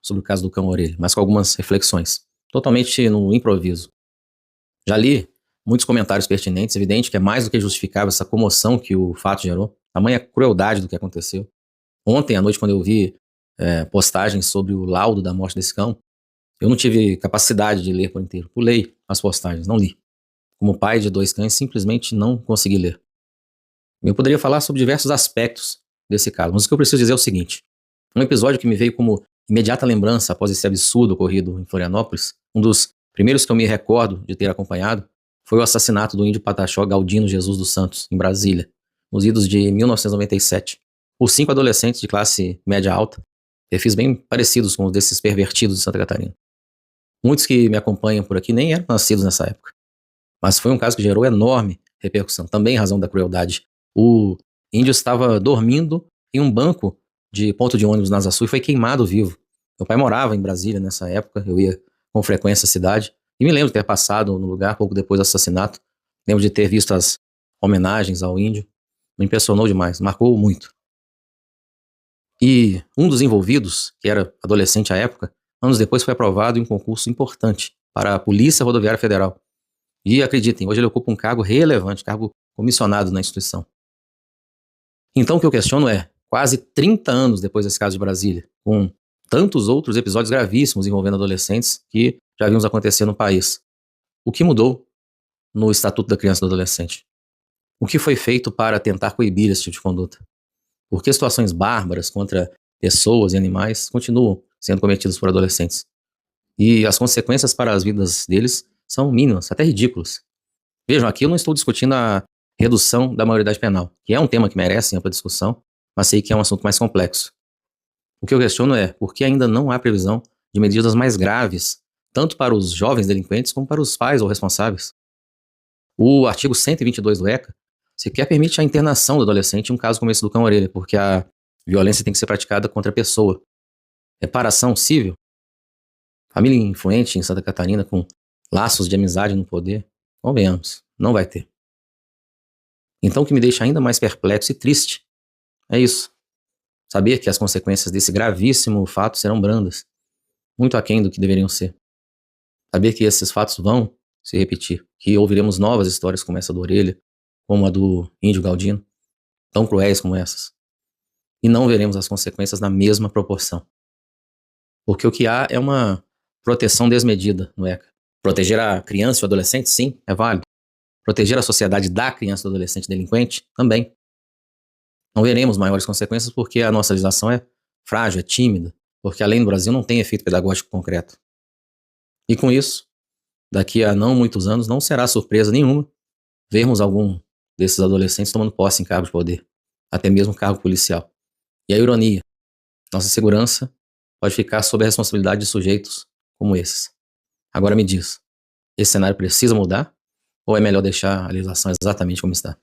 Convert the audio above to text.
sobre o caso do cão orelha, mas com algumas reflexões, totalmente no improviso. Já li muitos comentários pertinentes, evidente que é mais do que justificável essa comoção que o fato gerou, tamanha crueldade do que aconteceu. Ontem à noite, quando eu vi postagens sobre o laudo da morte desse cão, eu não tive capacidade de ler por inteiro. Pulei as postagens, não li. Como pai de 2 cães, simplesmente não consegui ler. Eu poderia falar sobre diversos aspectos desse caso, mas o que eu preciso dizer é o seguinte. Um episódio que me veio como imediata lembrança após esse absurdo ocorrido em Florianópolis, um dos primeiros que eu me recordo de ter acompanhado, foi o assassinato do índio Pataxó Galdino Jesus dos Santos, em Brasília, nos idos de 1997, por 5 adolescentes de classe média alta, perfis bem parecidos com os desses pervertidos de Santa Catarina. Muitos que me acompanham por aqui nem eram nascidos nessa época, mas foi um caso que gerou enorme repercussão, também em razão da crueldade. O índio estava dormindo em um banco de ponto de ônibus na Asa Sul e foi queimado vivo. Meu pai morava em Brasília nessa época, eu ia com frequência à cidade, e me lembro de ter passado no lugar pouco depois do assassinato, lembro de ter visto as homenagens ao índio, me impressionou demais, marcou muito. E um dos envolvidos, que era adolescente à época, anos depois foi aprovado em um concurso importante para a Polícia Rodoviária Federal. E acreditem, hoje ele ocupa um cargo relevante, cargo comissionado na instituição. Então o que eu questiono é, quase 30 anos depois desse caso de Brasília, com tantos outros episódios gravíssimos envolvendo adolescentes que já vimos acontecer no país, o que mudou no Estatuto da Criança e do Adolescente? O que foi feito para tentar coibir esse tipo de conduta? Por que situações bárbaras contra pessoas e animais continuam sendo cometidas por adolescentes? E as consequências para as vidas deles são mínimas, até ridículas. Vejam, aqui eu não estou discutindo a redução da maioridade penal, que é um tema que merece ampla discussão, mas sei que é um assunto mais complexo. O que eu questiono é por que ainda não há previsão de medidas mais graves, tanto para os jovens delinquentes como para os pais ou responsáveis. O artigo 122 do ECA sequer permite a internação do adolescente em um caso como esse do cão orelha, porque a violência tem que ser praticada contra a pessoa. Reparação civil? Família influente em Santa Catarina com laços de amizade no poder? Convenhamos, não vai ter. Então o que me deixa ainda mais perplexo e triste é isso. Saber que as consequências desse gravíssimo fato serão brandas, muito aquém do que deveriam ser. Saber que esses fatos vão se repetir, que ouviremos novas histórias como essa do orelha, como a do índio Galdino, tão cruéis como essas. E não veremos as consequências na mesma proporção. Porque o que há é uma proteção desmedida no ECA. Proteger a criança e o adolescente, sim, é válido. Proteger a sociedade da criança e do adolescente delinquente, também. Não veremos maiores consequências porque a nossa legislação é frágil, é tímida, porque a lei no Brasil não tem efeito pedagógico concreto. E com isso, daqui a não muitos anos, não será surpresa nenhuma vermos algum desses adolescentes tomando posse em cargo de poder, até mesmo cargo policial. E a ironia, nossa segurança pode ficar sob a responsabilidade de sujeitos como esses. Agora me diz, esse cenário precisa mudar ou é melhor deixar a legislação exatamente como está?